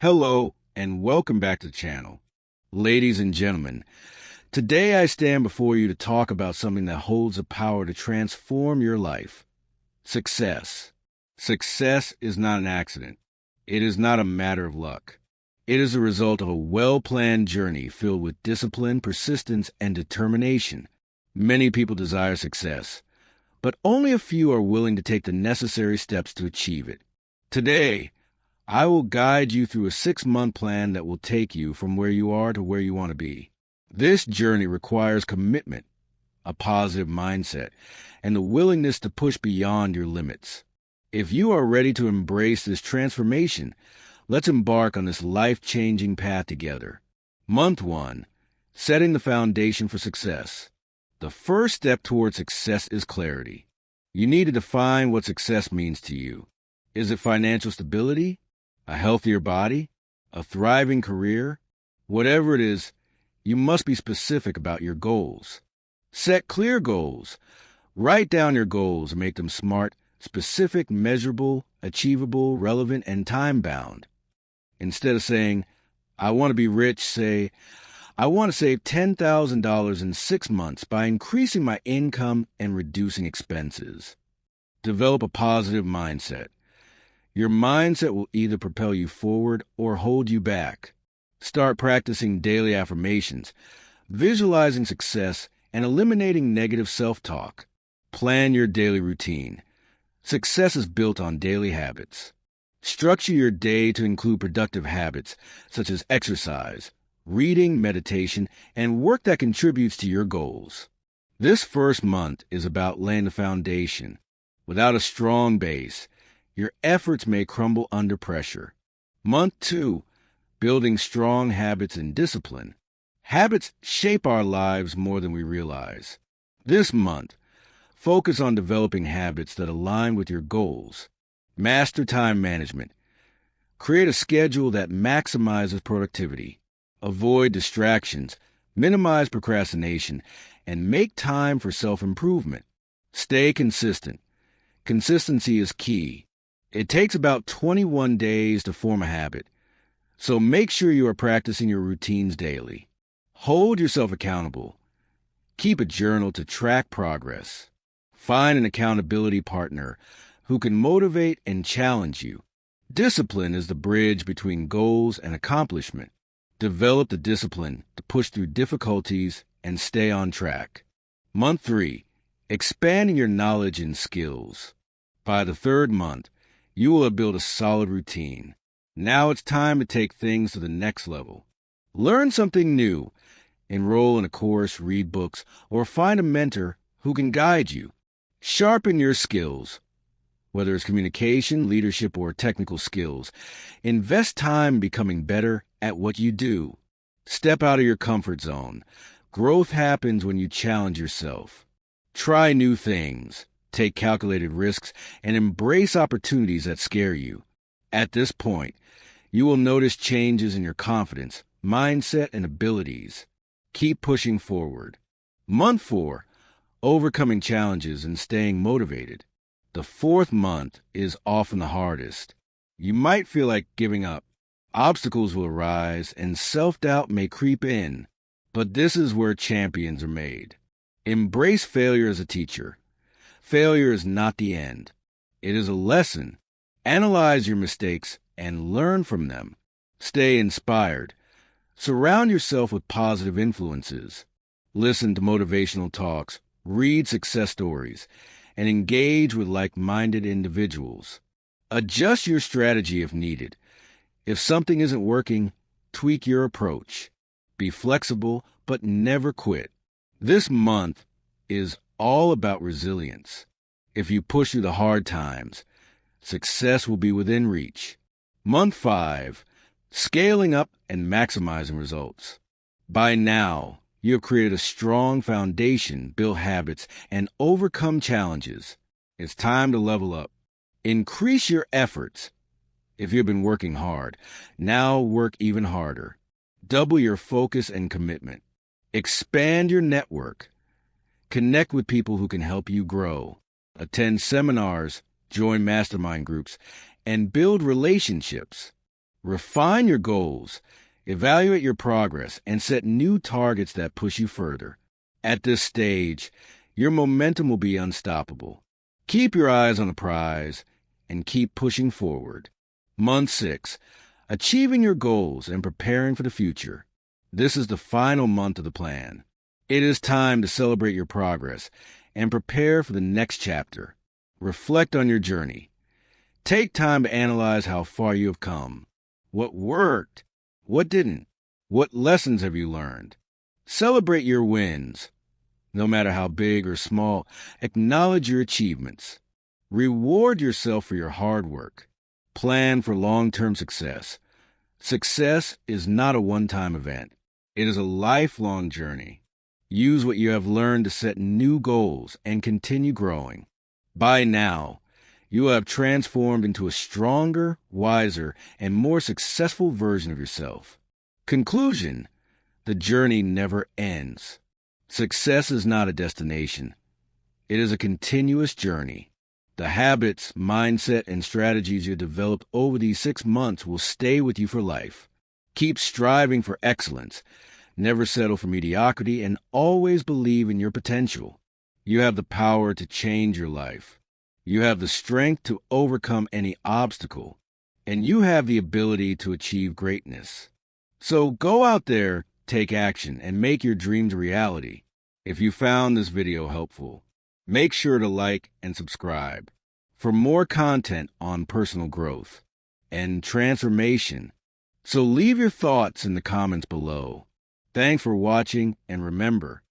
Hello, and welcome back to the channel. Ladies and gentlemen, today I stand before you to talk about something that holds the power to transform your life. Success. Success is not an accident. It is not a matter of luck. It is a result of a well-planned journey filled with discipline, persistence, and determination. Many people desire success, but only a few are willing to take the necessary steps to achieve it. Today, I will guide you through a 6-month plan that will take you from where you are to where you want to be. This journey requires commitment, a positive mindset, and the willingness to push beyond your limits. If you are ready to embrace this transformation, let's embark on this life-changing path together. Month 1, setting the foundation for success. The first step toward success is clarity. You need to define what success means to you. Is it financial stability? A healthier body? A thriving career? Whatever it is, you must be specific about your goals. Set clear goals. Write down your goals and make them smart, specific, measurable, achievable, relevant, and time-bound. Instead of saying, I want to be rich, say, I want to save $10,000 in 6 months by increasing my income and reducing expenses. Develop a positive mindset. Your mindset will either propel you forward or hold you back. Start practicing daily affirmations, visualizing success, and eliminating negative self-talk. Plan your daily routine. Success is built on daily habits. Structure your day to include productive habits, such as exercise, reading, meditation, and work that contributes to your goals. This first month is about laying the foundation. Without a strong base, your efforts may crumble under pressure. Month 2, building strong habits and discipline. Habits shape our lives more than we realize. This month, focus on developing habits that align with your goals. Master time management. Create a schedule that maximizes productivity. Avoid distractions, minimize procrastination, and make time for self-improvement. Stay consistent. Consistency is key. It takes about 21 days to form a habit, so make sure you are practicing your routines daily. Hold yourself accountable. Keep a journal to track progress. Find an accountability partner who can motivate and challenge you. Discipline is the bridge between goals and accomplishment. Develop the discipline to push through difficulties and stay on track. Month 3, expanding your knowledge and skills. By the 3rd month, you will have built a solid routine. Now it's time to take things to the next level. Learn something new. Enroll in a course, read books, or find a mentor who can guide you. Sharpen your skills. Whether it's communication, leadership, or technical skills, invest time in becoming better at what you do. Step out of your comfort zone. Growth happens when you challenge yourself. Try new things. Take calculated risks, and embrace opportunities that scare you. At this point, you will notice changes in your confidence, mindset, and abilities. Keep pushing forward. Month 4, overcoming challenges and staying motivated. The 4th month is often the hardest. You might feel like giving up. Obstacles will arise, and self-doubt may creep in. But this is where champions are made. Embrace failure as a teacher. Failure is not the end. It is a lesson. Analyze your mistakes and learn from them. Stay inspired. Surround yourself with positive influences. Listen to motivational talks, read success stories, and engage with like-minded individuals. Adjust your strategy if needed. If something isn't working, tweak your approach. Be flexible, but never quit. This month is all about resilience. If you push through the hard times, success will be within reach. Month 5, scaling up and maximizing results. By now, you have created a strong foundation, built habits, and overcome challenges. It's time to level up. Increase your efforts. If you've been working hard, now work even harder. Double your focus and commitment. Expand your network. Connect with people who can help you grow. Attend seminars, join mastermind groups, and build relationships. Refine your goals, evaluate your progress, and set new targets that push you further. At this stage, your momentum will be unstoppable. Keep your eyes on the prize and keep pushing forward. Month 6. Achieving your goals and preparing for the future. This is the final month of the plan. It is time to celebrate your progress and prepare for the next chapter. Reflect on your journey. Take time to analyze how far you have come. What worked? What didn't? What lessons have you learned? Celebrate your wins. No matter how big or small, acknowledge your achievements. Reward yourself for your hard work. Plan for long-term success. Success is not a one-time event. It is a lifelong journey. Use what you have learned to set new goals and continue growing. By now, you have transformed into a stronger, wiser, and more successful version of yourself. Conclusion: the journey never ends. Success is not a destination. It is a continuous journey. The habits, mindset, and strategies you developed over these 6 months will stay with you for life. Keep striving for excellence. Never settle for mediocrity, and always believe in your potential. You have the power to change your life. You have the strength to overcome any obstacle, and you have the ability to achieve greatness. So go out there, take action, and make your dreams a reality. If you found this video helpful, make sure to like and subscribe. For more content on personal growth and transformation, so leave your thoughts in the comments below. Thanks for watching, and remember,